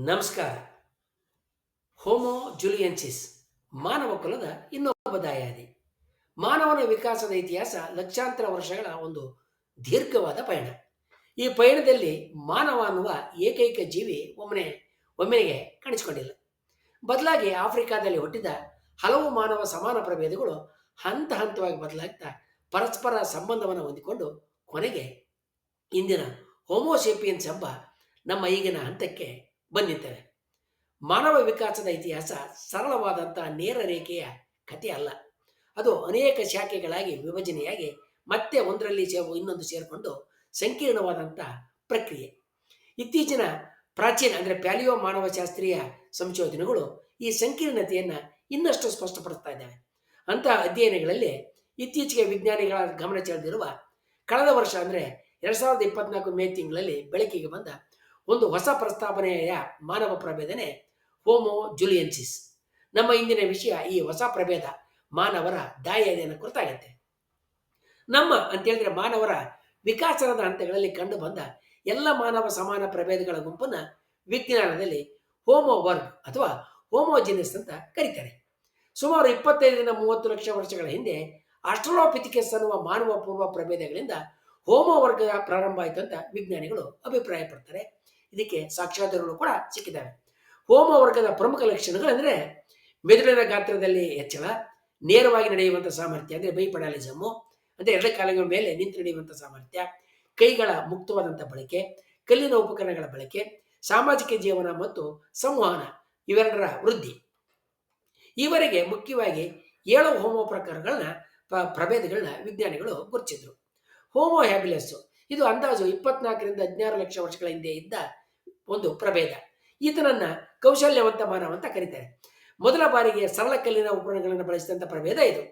ನಮಸ್ಕಾರ. ಹೋಮೋ ಜುಲಿಯೆನ್ಸಿಸ್ ಮಾನವ ಕುಲದ ಇನ್ನೊಬ್ಬ ದಾಯಾದಿ. ಮಾನವನ ವಿಕಾಸದ ಇತಿಹಾಸ ಲಕ್ಷಾಂತರ ವರ್ಷಗಳ ಒಂದು ದೀರ್ಘವಾದ ಪಯಣ. ಈ ಪಯಣದಲ್ಲಿ ಮಾನವ ಅನ್ನುವ ಏಕೈಕ ಜೀವಿ ಒಮ್ಮೆಗೆ ಕಾಣಿಸಿಕೊಂಡಿಲ್ಲ. ಬದಲಾಗಿ ಆಫ್ರಿಕಾದಲ್ಲಿ ಹುಟ್ಟಿದ ಹಲವು ಮಾನವ ಸಮಾನ ಪ್ರಭೇದಗಳು ಹಂತ ಹಂತವಾಗಿ ಬದಲಾಗ್ತಾ ಪರಸ್ಪರ ಸಂಬಂಧವನ್ನು ಹೊಂದಿಕೊಂಡು ಕೊನೆಗೆ ಇಂದಿನ ಹೋಮೋಸೇಪಿಯನ್ಸ್ ಎಂಬ ನಮ್ಮ ಈಗಿನ ಹಂತಕ್ಕೆ ಬಂದಿದ್ದೇವೆ. ಮಾನವ ವಿಕಾಸದ ಇತಿಹಾಸ ಸರಳವಾದಂಥ ನೇರ ರೇಖೆಯ ಕಥೆ ಅಲ್ಲ. ಅದು ಅನೇಕ ಶಾಖೆಗಳಾಗಿ ವಿಭಜನೆಯಾಗಿ ಮತ್ತೆ ಒಂದರಲ್ಲಿ ಇನ್ನೊಂದು ಸೇರಿಕೊಂಡು ಸಂಕೀರ್ಣವಾದಂಥ ಪ್ರಕ್ರಿಯೆ. ಇತ್ತೀಚಿನ ಪ್ರಾಚೀನ ಅಂದರೆ ಪ್ಯಾಲಿಯೋ ಮಾನವಶಾಸ್ತ್ರೀಯ ಸಂಶೋಧನೆಗಳು ಈ ಸಂಕೀರ್ಣತೆಯನ್ನು ಇನ್ನಷ್ಟು ಸ್ಪಷ್ಟಪಡಿಸ್ತಾ ಇದ್ದಾವೆ. ಅಂತಹ ಅಧ್ಯಯನಗಳಲ್ಲಿ ಇತ್ತೀಚೆಗೆ ವಿಜ್ಞಾನಿಗಳ ಗಮನ ಸೆಳೆದಿರುವ ಕಳೆದ ವರ್ಷ ಅಂದರೆ 2024 ಮೇ ತಿಂಗಳಲ್ಲಿ ಬೆಳಕಿಗೆ ಬಂದ ಒಂದು ಹೊಸ ಪ್ರಸ್ತಾವನೆಯ ಮಾನವ ಪ್ರಭೇದನೆ ಹೋಮೋ ಜುಲಿಯೆನ್ಸಿಸ್. ನಮ್ಮ ಇಂದಿನ ವಿಷಯ ಈ ಹೊಸ ಪ್ರಭೇದ ಮಾನವರ ದಾಯಾದಿಯನ್ನು ಕುರಿತಾಗತ್ತೆ. ನಮ್ಮ ಅಂತೇಳಿದ್ರೆ ಮಾನವರ ವಿಕಾಸನದ ಹಂತಗಳಲ್ಲಿ ಕಂಡು ಬಂದ ಎಲ್ಲ ಮಾನವ ಸಮಾನ ಪ್ರಭೇದಗಳ ಗುಂಪನ್ನು ವಿಜ್ಞಾನದಲ್ಲಿ ಹೋಮೋ ವರ್ಗ್ ಅಥವಾ ಹೋಮೋಜಿನಿಯಸ್ ಅಂತ ಕರೀತಾರೆ. ಸುಮಾರು 25-30 ಲಕ್ಷ ವರ್ಷಗಳ ಹಿಂದೆ ಆಸ್ಟ್ರಲೋಪಿಥಿಕಸ್ ಅನ್ನುವ ಮಾನವ ಪೂರ್ವ ಪ್ರಭೇದಗಳಿಂದ ಹೋಮೋ ವರ್ಗದ ಪ್ರಾರಂಭ ಆಯಿತು ಅಂತ ವಿಜ್ಞಾನಿಗಳು ಅಭಿಪ್ರಾಯ ಪಡ್ತಾರೆ. ಇದಕ್ಕೆ ಸಾಕ್ಷ್ಯಾಧಾರಗಳು ಕೂಡ ಸಿಕ್ಕಿದ್ದಾವೆ. ಹೋಮೋ ವರ್ಗದ ಪ್ರಮುಖ ಲಕ್ಷಣಗಳಂದರೆ ಮೆದುಳಿನ ಗಾತ್ರದಲ್ಲಿ ಹೆಚ್ಚಳ, ನೇರವಾಗಿ ನಡೆಯುವಂಥ ಸಾಮರ್ಥ್ಯ ಅಂದರೆ ಬೈಪಡಾಲಿಸಮು ಅಂದರೆ ಎರಡು ಕಾಲುಗಳ ಮೇಲೆ ನಿಂತು ನಡೆಯುವಂಥ ಸಾಮರ್ಥ್ಯ, ಕೈಗಳ ಮುಕ್ತವಾದಂಥ ಬಳಕೆ, ಕಲ್ಲಿನ ಉಪಕರಣಗಳ ಬಳಕೆ, ಸಾಮಾಜಿಕ ಜೀವನ ಮತ್ತು ಸಂವಹನ ಇವೆರಡರ ವೃದ್ಧಿ. ಈವರೆಗೆ ಮುಖ್ಯವಾಗಿ 7 ಹೋಮೋ ಪ್ರಭೇದಗಳನ್ನ ವಿಜ್ಞಾನಿಗಳು ಗುರುತಿಸಿದ್ರು. ಹೋಮೋ ಹ್ಯಾಬಿಲಸ್ ಇದು ಅಂದಾಜು 24-16 ಲಕ್ಷ ವರ್ಷಗಳ ಹಿಂದೆ ಇದ್ದ ಒಂದು ಪ್ರಭೇದ. ಈತನನ್ನ ಕೌಶಲ್ಯವಂತ ಮಾನವ ಅಂತ ಕರೀತಾರೆ. ಮೊದಲ ಬಾರಿಗೆ ಸರಳ ಕಲ್ಲಿನ ಉಪಕರಣಗಳನ್ನು ಬಳಸಿದಂಥ ಪ್ರಭೇದ ಇದು.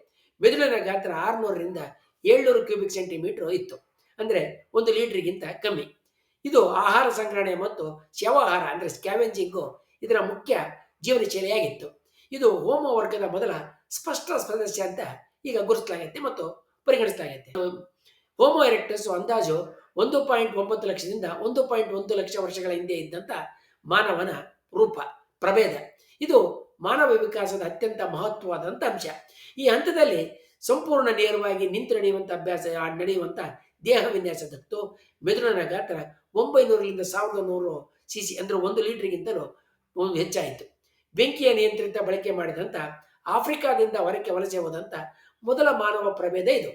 ಮೆದುಳಿನ ಗಾತ್ರ 600-700 ಕ್ಯೂಬಿಕ್ ಸೆಂಟಿಮೀಟರ್ ಇತ್ತು, ಅಂದರೆ 1 ಲೀಟರ್ಗಿಂತ ಕಮ್ಮಿ. ಇದು ಆಹಾರ ಸಂಗ್ರಹಣೆ ಮತ್ತು ಶವಾಹಾರ ಅಂದರೆ ಸ್ಕ್ಯಾವೆಂಜಿಂಗು ಇದರ ಮುಖ್ಯ ಜೀವನ ಶೈಲಿಯಾಗಿತ್ತು. ಇದು ಹೋಮೋ ವರ್ಗದ ಮೊದಲ ಸ್ಪಷ್ಟ ಸದಸ್ಯ ಅಂತ ಈಗ ಗುರುತಿಸಲಾಗತ್ತೆ ಮತ್ತು ಪರಿಗಣಿಸಲಾಗತ್ತೆ. ಹೋಮೋ ಎರೆಕ್ಟಸ್ ಅಂದಾಜು 1.9 ಲಕ್ಷದಿಂದ 1.1 ಲಕ್ಷ ವರ್ಷಗಳ ಹಿಂದೆ ಇದ್ದಂಥ ಮಾನವನ ರೂಪ ಪ್ರಭೇದ. ಇದು ಮಾನವ ವಿಕಾಸದ ಅತ್ಯಂತ ಮಹತ್ವವಾದಂಥ ಅಂಶ. ಈ ಹಂತದಲ್ಲಿ ಸಂಪೂರ್ಣ ನೇರವಾಗಿ ನಿಂತು ನಡೆಯುವಂಥ ದೇಹ ವಿನ್ಯಾಸದತ್ತು. ಮೆದುಳಿನ ಗಾತ್ರ 900-1100 cc ಅಂದರೆ 1 ಲೀಟರ್ಗಿಂತಲೂ ಹೆಚ್ಚಾಯಿತು. ಬೆಂಕಿಯ ನಿಯಂತ್ರಿತ ಬಳಕೆ ಮಾಡಿದಂಥ ಆಫ್ರಿಕಾದಿಂದ ಹೊರಕ್ಕೆ ವಲಸೆ ಹೋದಂಥ ಮೊದಲ ಮಾನವ ಪ್ರಭೇದ ಇದು.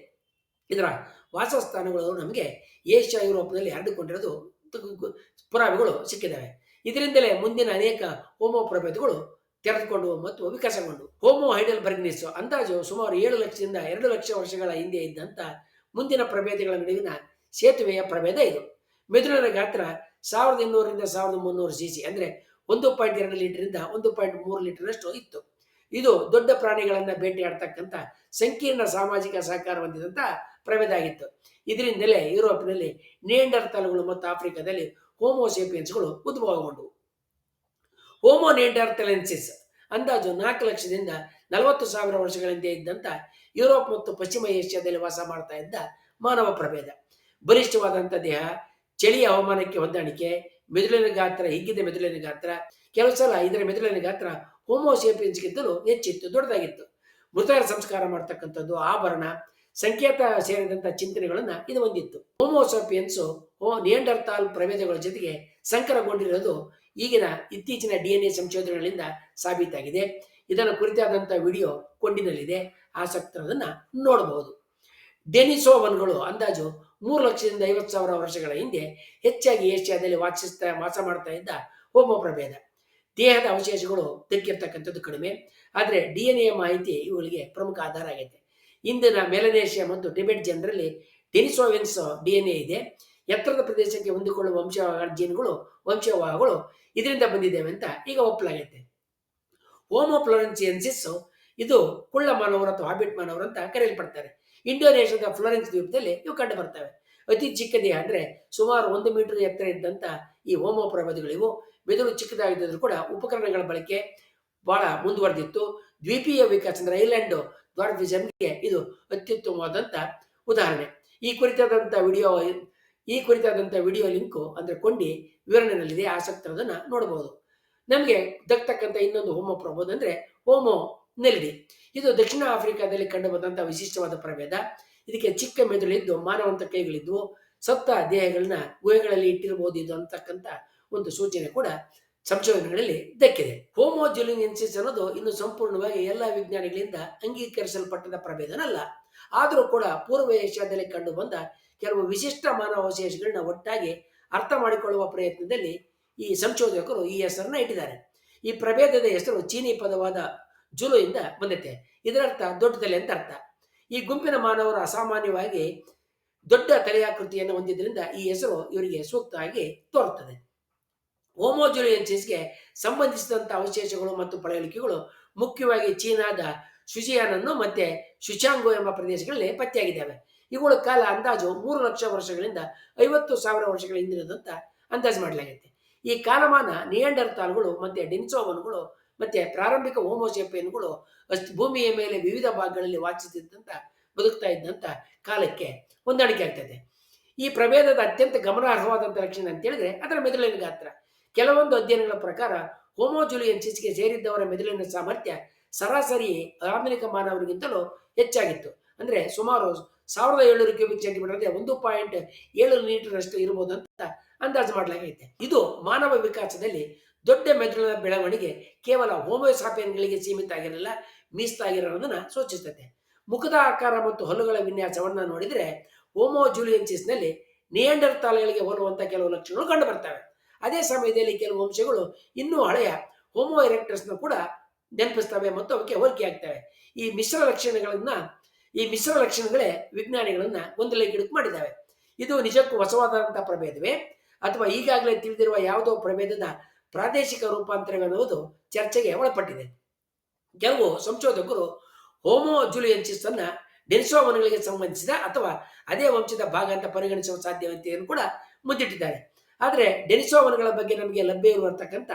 ಇದರ ವಾಸಸ್ಥಾನಗಳು ನಮಗೆ ಏಷ್ಯಾ ಯುರೋಪ್ನಲ್ಲಿ ಹರಡಿಕೊಂಡಿರೋದು ಪುರಾವೆಗಳು ಸಿಕ್ಕಿದ್ದಾವೆ. ಇದರಿಂದಲೇ ಮುಂದಿನ ಅನೇಕ ಹೋಮೋ ಪ್ರಭೇದಗಳು ತೆರೆದುಕೊಂಡು ಮತ್ತು ವಿಕಾಸಗೊಂಡು. ಹೋಮೋ ಹೈಡೆಲ್ಬರ್ಗ್ನಿಸ್ ಅಂದಾಜು ಸುಮಾರು 7 ಲಕ್ಷದಿಂದ 2 ಲಕ್ಷ ವರ್ಷಗಳ ಹಿಂದೆ ಇದ್ದಂಥ ಮುಂದಿನ ಪ್ರಭೇದಗಳ ನಡುವಿನ ಸೇತುವೆಯ ಪ್ರಭೇದ ಇದು. ಮೆದುಳಿನ ಗಾತ್ರ 1200-1300 cc ಅಂದರೆ 1.2 ಲೀಟರಿಂದ 1.3 ಲೀಟರ್ನಷ್ಟು ಇತ್ತು. ಇದು ದೊಡ್ಡ ಪ್ರಾಣಿಗಳನ್ನು ಬೇಟೆಯಾಡ್ತಕ್ಕಂಥ ಸಂಕೀರ್ಣ ಸಾಮಾಜಿಕ ಸಹಕಾರ ಹೊಂದಿದಂಥ ಪ್ರಭೇದ ಆಗಿತ್ತು. ಇದರಿಂದಲೇ ಯುರೋಪಿನಲ್ಲಿ ನಿಯಾಂಡರ್ತಾಲ್ಗಳು ಮತ್ತು ಆಫ್ರಿಕಾದಲ್ಲಿ ಹೋಮೋಸೇಪಿಯನ್ಸ್ಗಳು ಉದ್ಭವಗೊಂಡವು. ಹೋಮೋ ನಿಯಾಂಡರ್ತಾಲೆನ್ಸಿಸ್ ಅಂದಾಜು 4 ಲಕ್ಷದಿಂದ 40,000 ವರ್ಷಗಳ ಹಿಂದೆ ಇದ್ದಂಥ ಯುರೋಪ್ ಮತ್ತು ಪಶ್ಚಿಮ ಏಷ್ಯಾದಲ್ಲಿ ವಾಸ ಮಾಡ್ತಾ ಇದ್ದ ಮಾನವ ಪ್ರಭೇದ. ಬಲಿಷ್ಠವಾದಂಥ ದೇಹ, ಚಳಿಯ ಹವಾಮಾನಕ್ಕೆ ಹೊಂದಾಣಿಕೆ, ಮೆದುಳಿನ ಗಾತ್ರ ಹಿಗ್ಗಿದ ಮೆದುಳಿನ ಗಾತ್ರ. ಕೆಲವು ಸಲ ಇದರ ಮೆದುಳಿನ ಗಾತ್ರ ಹೋಮೋಸೇಪಿಯನ್ಸ್ಗಿಂತಲೂ ಹೆಚ್ಚಿತ್ತು, ದೊಡ್ಡದಾಗಿತ್ತು. ಮೃತರ ಸಂಸ್ಕಾರ ಮಾಡ್ತಕ್ಕಂಥದ್ದು, ಆಭರಣ, ಸಂಕೇತ ಸೇರಿದಂಥ ಚಿಂತನೆಗಳನ್ನು ಇದು ಹೊಂದಿತ್ತು. ಹೋಮೋಸೇಪಿಯನ್ಸು ನಿಯಾಂಡರ್ತಾಲ್ ಪ್ರಭೇದಗಳ ಜೊತೆಗೆ ಸಂಕರಗೊಂಡಿರೋದು ಈಗಿನ ಇತ್ತೀಚಿನ DNA ಸಂಶೋಧನೆಗಳಿಂದ ಸಾಬೀತಾಗಿದೆ. ಇದನ್ನು ಕುರಿತಾದಂಥ ವಿಡಿಯೋ ಕೊಂಡಿನಲ್ಲಿದೆ, ಆಸಕ್ತರದನ್ನು ನೋಡಬಹುದು. ಡೆನಿಸೋವನ್ಗಳು ಅಂದಾಜು 3 ಲಕ್ಷದಿಂದ 50,000 ವರ್ಷಗಳ ಹಿಂದೆ ಹೆಚ್ಚಾಗಿ ಏಷ್ಯಾದಲ್ಲಿ ವಾಸ ಮಾಡ್ತಾ ಇದ್ದ ಹೋಮೋ ಪ್ರಭೇದ. ದೇಹದ ಅವಶೇಷಗಳು ದಕ್ಕಿರ್ತಕ್ಕಂಥದ್ದು ಕಡಿಮೆ, ಆದರೆ DNA ಮಾಹಿತಿ ಇವುಗಳಿಗೆ ಪ್ರಮುಖ ಆಧಾರ ಆಗೈತೆ. ಇಂದಿನ ಮೆಲನೇಷಿಯಾ ಮತ್ತು ಟಿಬೆಟ್ ಜನರಲ್ಲಿ ಡೆನಿಸೋವೆನ್ಸ್ DNA ಇದೆ. ಎತ್ತರದ ಪ್ರದೇಶಕ್ಕೆ ಹೊಂದಿಕೊಳ್ಳುವ ವಂಶವಾಹಗಳು ಇದರಿಂದ ಬಂದಿದ್ದೇವೆ ಅಂತ ಈಗ ಒಪ್ಪಲಾಗೈತೆ. ಹೋಮೋ ಫ್ಲೋರೆನ್ಸಿಯನ್ಸಿಸ್ ಇದು ಕುಳ್ಳ ಮಾನವರು ಅಥವಾ ಹಾಬಿಟ್ ಮಾನವರು ಅಂತ ಕರೆಯಲ್ಪಡ್ತಾರೆ. ಇಂಡೋನೇಷ್ಯಾದ ಫ್ಲೋರೆನ್ಸ್ ದ್ವೀಪದಲ್ಲಿ ಇವು ಕಂಡು ಬರ್ತವೆ. ಅತಿ ಚಿಕ್ಕ ದೇಹ ಅಂದರೆ ಸುಮಾರು 1 ಮೀಟರ್ ಎತ್ತರ ಇದ್ದಂಥ ಈ ಹೋಮೋ ಪ್ರಭೇದಗಳಿವು. ಮೆದುಳು ಚಿಕ್ಕದಾಗಿದ್ದರೂ ಕೂಡ ಉಪಕರಣಗಳ ಬಳಕೆ ಬಹಳ ಮುಂದುವರೆದಿತ್ತು. ದ್ವೀಪೀಯ ವಿಕಾಸ ಅಂದರೆ ಐಲ್ಯಾಂಡ್ ಡ್ವಾರ್ಫಿಸಮ್ಗೆ ಇದು ಅತ್ಯುತ್ತಮವಾದಂಥ ಉದಾಹರಣೆ. ಈ ಕುರಿತಾದಂಥ ವಿಡಿಯೋ ಲಿಂಕು ಅಂದರೆ ಕೊಂಡಿ ವಿವರಣೆಯಲ್ಲಿದೆ, ಆಸಕ್ತರದನ್ನು ನೋಡಬಹುದು. ನಮಗೆ ದಕ್ಕತಕ್ಕಂಥ ಇನ್ನೊಂದು ಹೋಮೋ ಪ್ರಭೇದ ಅಂದರೆ ಹೋಮೋ ನೆಲಿಡಿ. ಇದು ದಕ್ಷಿಣ ಆಫ್ರಿಕಾದಲ್ಲಿ ಕಂಡುಬಂದಂತಹ ವಿಶಿಷ್ಟವಾದ ಪ್ರಭೇದ. ಇದಕ್ಕೆ ಚಿಕ್ಕ ಮೆದುಳಿದ್ದು ಮಾನವಂತ ಕೈಗಳಿದ್ವು. ಸತ್ತ ದೇಹಗಳನ್ನ ಗುಹೆಗಳಲ್ಲಿ ಇಟ್ಟಿರಬಹುದು ಇದು ಅಂತಕ್ಕಂಥ ಒಂದು ಸೂಚನೆ ಕೂಡ ಸಂಶೋಧನೆಗಳಲ್ಲಿ ದಕ್ಕಿದೆ. ಹೋಮೋ ಜುಲಿಯನ್ಸಿಸ್ ಅನ್ನೋದು ಇನ್ನು ಸಂಪೂರ್ಣವಾಗಿ ಎಲ್ಲ ವಿಜ್ಞಾನಿಗಳಿಂದ ಅಂಗೀಕರಿಸಲ್ಪಟ್ಟದ ಪ್ರಭೇದನಲ್ಲ. ಆದರೂ ಕೂಡ ಪೂರ್ವ ಏಷ್ಯಾದಲ್ಲಿ ಕಂಡು ಬಂದ ಕೆಲವು ವಿಶಿಷ್ಟ ಮಾನವಾವಶೇಷಗಳನ್ನ ಒಟ್ಟಾಗಿ ಅರ್ಥ ಮಾಡಿಕೊಳ್ಳುವ ಪ್ರಯತ್ನದಲ್ಲಿ ಈ ಸಂಶೋಧಕರು ಈ ಹೆಸರನ್ನ ಇಟ್ಟಿದ್ದಾರೆ. ಈ ಪ್ರಭೇದದ ಹೆಸರು ಚೀನಿ ಪದವಾದ ಜುಲು ಇಂದ ಬಂದಿದೆ. ಇದರರ್ಥ ದೊಡ್ಡ ತಲೆ ಅಂತ ಅರ್ಥ. ಈ ಗುಂಪಿನ ಮಾನವರು ಅಸಾಮಾನ್ಯವಾಗಿ ದೊಡ್ಡ ತಲೆಯಾಕೃತಿಯನ್ನು ಹೊಂದಿದ್ರಿಂದ ಈ ಹೆಸರು ಇವರಿಗೆ ಸೂಕ್ತ ಆಗಿ ತೋರುತ್ತದೆ. ಹೋಮೋ ಜುಲಿಯನ್ಸಿಸ್ಗೆ ಸಂಬಂಧಿಸಿದಂಥ ಅವಶೇಷಗಳು ಮತ್ತು ಪಳೆಯುಳಿಕೆಗಳು ಮುಖ್ಯವಾಗಿ ಚೀನಾದ ಶುಜಿಯಾನ್ ಅನ್ನು ಮತ್ತೆ ಶುಚಾಂಗೋ ಎಂಬ ಪ್ರದೇಶಗಳಲ್ಲಿ ಪತ್ತೆಯಾಗಿದ್ದಾವೆ. ಇವುಗಳ ಕಾಲ ಅಂದಾಜು 3 ಲಕ್ಷ ವರ್ಷಗಳಿಂದ 50,000 ವರ್ಷಗಳ ಹಿಂದಿನದಂತ ಅಂದಾಜು ಮಾಡಲಾಗಿದೆ. ಈ ಕಾಲಮಾನ ನಿಯಾಂಡರ್ತಾಲ್ಗಳು ಮತ್ತೆ ಡೆನಿಸೋವನ್ಗಳು ಮತ್ತೆ ಪ್ರಾರಂಭಿಕ ಹೋಮೋಸೇಪಿಯನ್ಗಳು ಭೂಮಿಯ ಮೇಲೆ ವಿವಿಧ ಭಾಗಗಳಲ್ಲಿ ವಾಸಿಸುತ್ತಿದ್ದಂತ ಬದುಕ್ತಾ ಇದ್ದಂತ ಕಾಲಕ್ಕೆ ಹೊಂದಾಣಿಕೆ ಆಗ್ತದೆ. ಈ ಪ್ರಭೇದದ ಅತ್ಯಂತ ಗಮನಾರ್ಹವಾದಂಥ ಲಕ್ಷಣ ಅಂತ ಹೇಳಿದ್ರೆ ಅದರ ಮೆದುಳಿನ ಗಾತ್ರ. ಕೆಲವೊಂದು ಅಧ್ಯಯನಗಳ ಪ್ರಕಾರ ಹೋಮೋ ಜುಲಿಯನ್ಸಿಸ್ಗೆ ಸೇರಿದ್ದವರ ಮೆದುಳಿನ ಸಾಮರ್ಥ್ಯ ಸರಾಸರಿ ಆಧುನಿಕ ಮಾನವರಿಗಿಂತಲೂ ಹೆಚ್ಚಾಗಿತ್ತು. ಅಂದ್ರೆ ಸುಮಾರು 1700 ಕ್ಯೂಬಿಕ್ ಸೆಂಟಿಮೀಟರ್ ಅಂದರೆ 1.7 ಲೀಟರ್ ಅಷ್ಟು ಇರಬಹುದು ಅಂತ ಅಂದಾಜು ಮಾಡಲಾಗೈತೆ. ಇದು ಮಾನವ ವಿಕಾಸದಲ್ಲಿ ದೊಡ್ಡ ಮೆದುಳಿನ ಬೆಳವಣಿಗೆ ಕೇವಲ ಹೋಮೋಸಾಪಿಯನ್ಗಳಿಗೆ ಸೀಮಿತ ಆಗಿರಲಿಲ್ಲ, ಮೀಸಲಾಗಿರೋದನ್ನ ಸೂಚಿಸುತ್ತೆ. ಮುಖದ ಆಕಾರ ಮತ್ತು ಹಲ್ಲುಗಳ ವಿನ್ಯಾಸವನ್ನ ನೋಡಿದರೆ ಹೋಮೋ ಜುಲಿಯನ್ಸಿಸ್ನಲ್ಲಿ ನಿಯಾಂಡರ್ತಾಲ್ಗಳಿಗೆ ಹೋಲುವಂತ ಕೆಲವು ಲಕ್ಷಣಗಳು ಕಂಡು ಬರ್ತವೆ. ಅದೇ ಸಮಯದಲ್ಲಿ ಕೆಲವು ವಂಶಗಳು ಇನ್ನೂ ಹಳೆಯ ಹೋಮೋ ಎರೆಕ್ಟಸ್ನ ಕೂಡ ನೆನಪಿಸ್ತವೆ ಮತ್ತು ಅವಕ್ಕೆ ಹೋಲಿಕೆ ಆಗ್ತವೆ. ಈ ಮಿಶ್ರ ಲಕ್ಷಣಗಳೇ ವಿಜ್ಞಾನಿಗಳನ್ನ ಗೊಂದಲಕ್ಕೀಡು ಮಾಡಿದ್ದಾವೆ. ಇದು ನಿಜಕ್ಕೂ ಹೊಸವಾದಂತಹ ಪ್ರಭೇದವೇ ಅಥವಾ ಈಗಾಗಲೇ ತಿಳಿದಿರುವ ಯಾವುದೋ ಪ್ರಭೇದದ ಪ್ರಾದೇಶಿಕ ರೂಪಾಂತರವೆನ್ನುವುದು ಚರ್ಚೆಗೆ ಒಳಪಟ್ಟಿದೆ. ಕೆಲವು ಸಂಶೋಧಕರು ಹೋಮೋ ಜುಲಿಯನ್ಸಿಸ್ ಅನ್ನ ಡೆನಿಸೋವನ್ಗಳಿಗೆ ಸಂಬಂಧಿಸಿದ ಅಥವಾ ಅದೇ ವಂಶದ ಭಾಗ ಅಂತ ಪರಿಗಣಿಸುವ ಸಾಧ್ಯತೆಯನ್ನು ಕೂಡ ಮುಂದಿಟ್ಟಿದ್ದಾರೆ. ಆದರೆ ಡೆನಿಸೋವನ್ಗಳ ಬಗ್ಗೆ ನಮಗೆ ಲಭ್ಯ ಇರುವತಕ್ಕಂಥ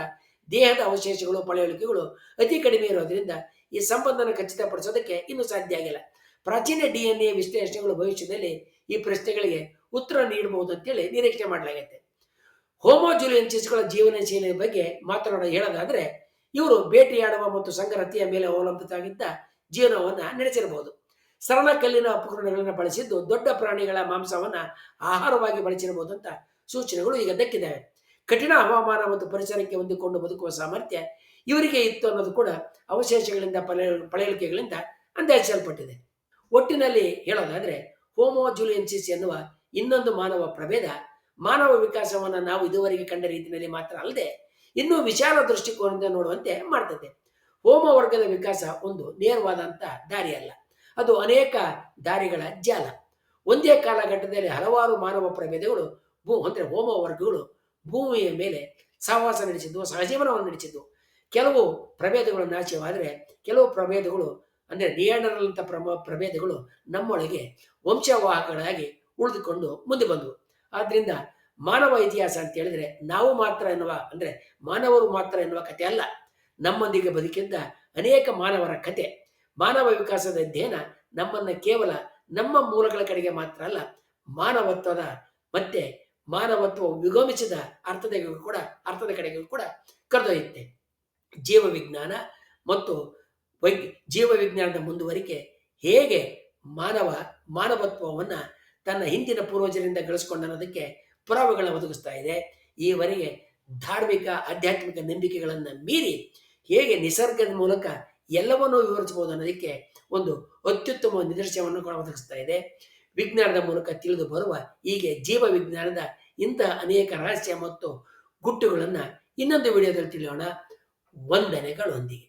ದೇಹದ ಅವಶೇಷಗಳು ಪಳೆಯುಳಿಕೆಗಳು ಅತಿ ಕಡಿಮೆ ಇರೋದ್ರಿಂದ ಈ ಸಂಬಂಧನ ಖಚಿತಪಡಿಸೋದಕ್ಕೆ ಇನ್ನೂ ಸಾಧ್ಯ ಆಗಿಲ್ಲ. ಪ್ರಾಚೀನ DNA ವಿಶ್ಲೇಷಣೆಗಳು ಭವಿಷ್ಯದಲ್ಲಿ ಈ ಪ್ರಶ್ನೆಗಳಿಗೆ ಉತ್ತರ ನೀಡಬಹುದು ಅಂತೇಳಿ ನಿರೀಕ್ಷೆ ಮಾಡಲಾಗಿದೆ. ಹೋಮೋ ಜುಲಿಯನ್ಸಿಸ್ಗಳ ಜೀವನ ಶೈಲಿಯ ಬಗ್ಗೆ ಹೇಳೋದಾದ್ರೆ ಇವರು ಬೇಟೆಯಾಡುವ ಮತ್ತು ಸಂಗರತಿಯ ಮೇಲೆ ಅವಲಂಬಿತವಾಗಿದ್ದ ಜೀವನವನ್ನ ನಡೆಸಿರಬಹುದು. ಸರಳ ಕಲ್ಲಿನ ಉಪಕರಣಗಳನ್ನು ಬಳಸಿದ್ದು ದೊಡ್ಡ ಪ್ರಾಣಿಗಳ ಮಾಂಸವನ್ನ ಆಹಾರವಾಗಿ ಬಳಸಿರಬಹುದು ಅಂತ ಸೂಚನೆಗಳು ಈಗ ದಕ್ಕಿದ್ದಾವೆ. ಕಠಿಣ ಹವಾಮಾನ ಮತ್ತು ಪರಿಸರಕ್ಕೆ ಹೊಂದಿಕೊಂಡು ಬದುಕುವ ಸಾಮರ್ಥ್ಯ ಇವರಿಗೆ ಇತ್ತು ಅನ್ನೋದು ಕೂಡ ಅವಶೇಷಗಳಿಂದ ಪಳೆಯುಳಿಕೆಗಳಿಂದ ಅಂದಾಜಿಸಲ್ಪಟ್ಟಿದೆ. ಒಟ್ಟಿನಲ್ಲಿ ಹೇಳೋದಾದ್ರೆ ಹೋಮೋ ಜುಲಿಯನ್ಸಿಸ್ ಎನ್ನುವ ಇನ್ನೊಂದು ಮಾನವ ಪ್ರಭೇದ ಮಾನವ ವಿಕಾಸವನ್ನು ನಾವು ಇದುವರೆಗೆ ಕಂಡ ರೀತಿಯಲ್ಲಿ ಮಾತ್ರ ಅಲ್ಲದೆ ಇನ್ನೂ ವಿಶಾಲ ದೃಷ್ಟಿಕೋನದಿಂದ ನೋಡುವಂತೆ ಮಾಡ್ತದೆ. ಹೋಮೋ ವರ್ಗದ ವಿಕಾಸ ಒಂದು ನೇರವಾದಂಥ ದಾರಿ ಅಲ್ಲ, ಅದು ಅನೇಕ ದಾರಿಗಳ ಜಾಲ. ಒಂದೇ ಕಾಲಘಟ್ಟದಲ್ಲಿ ಹಲವಾರು ಮಾನವ ಪ್ರಭೇದಗಳು ಅಂದ್ರೆ ಹೋಮೋ ವರ್ಗಗಳು ಭೂಮಿಯ ಮೇಲೆ ಸಹವಾಸ ನಡೆಸಿದ್ದು, ಸಹಜೀವನವನ್ನು ನಡೆಸಿದ್ದು. ಕೆಲವು ಪ್ರಭೇದಗಳು ನಾಶವಾದರೆ ಕೆಲವು ಪ್ರಭೇದಗಳು ಅಂದ್ರೆ ನಿಯಾಂಡರಲ್ ಅಂತ ಪ್ರಭೇದಗಳು ನಮ್ಮೊಳಗೆ ವಂಶವಾಹಕಗಳಾಗಿ ಉಳಿದುಕೊಂಡು ಮುಂದೆ ಬಂದವು. ಆದ್ರಿಂದ ಮಾನವ ಇತಿಹಾಸ ಅಂತ ಹೇಳಿದ್ರೆ ನಾವು ಮಾತ್ರ ಮಾನವರು ಮಾತ್ರ ಎನ್ನುವ ಕಥೆ ಅಲ್ಲ, ನಮ್ಮೊಂದಿಗೆ ಬದುಕಿದ್ದ ಅನೇಕ ಮಾನವರ ಕತೆ. ಮಾನವ ವಿಕಾಸದ ಅಧ್ಯಯನ ನಮ್ಮನ್ನ ಕೇವಲ ನಮ್ಮ ಮೂಲಗಳ ಕಡೆಗೆ ಮಾತ್ರ ಅಲ್ಲ, ಮಾನವತ್ವ ವಿಗಮಿಸಿದ ಅರ್ಥದ ಕಡೆಗೂ ಕೂಡ ಕರೆದೊಯ್ಯುತ್ತೆ. ಜೀವ ವಿಜ್ಞಾನದ ಮುಂದುವರಿಕೆ ಹೇಗೆ ಮಾನವತ್ವವನ್ನ ತನ್ನ ಹಿಂದಿನ ಪೂರ್ವಜರಿಂದ ಗಳಿಸಿಕೊಂಡ ಅನ್ನೋದಕ್ಕೆ ಪುರಾವೆಗಳನ್ನು ಒದಗಿಸ್ತಾ ಇದೆ. ಈವರೆಗೆ ಧಾರ್ಮಿಕ ಆಧ್ಯಾತ್ಮಿಕ ನಂಬಿಕೆಗಳನ್ನು ಮೀರಿ ಹೇಗೆ ನಿಸರ್ಗದ ಮೂಲಕ ಎಲ್ಲವನ್ನೂ ವಿವರಿಸಬಹುದು ಅನ್ನೋದಕ್ಕೆ ಒಂದು ಅತ್ಯುತ್ತಮ ನಿದರ್ಶನವನ್ನು ಕೂಡ ಒದಗಿಸ್ತಾ ಇದೆ. ವಿಜ್ಞಾನದ ಮೂಲಕ ತಿಳಿದು ಬರುವ ಹೀಗೆ ಜೀವ ವಿಜ್ಞಾನದ ಇಂತಹ ಅನೇಕ ರಹಸ್ಯ ಮತ್ತು ಗುಟ್ಟುಗಳನ್ನು ಇನ್ನೊಂದು ವಿಡಿಯೋದಲ್ಲಿ ತಿಳಿಯೋಣ. ವಂದನೆಗಳೊಂದಿಗೆ.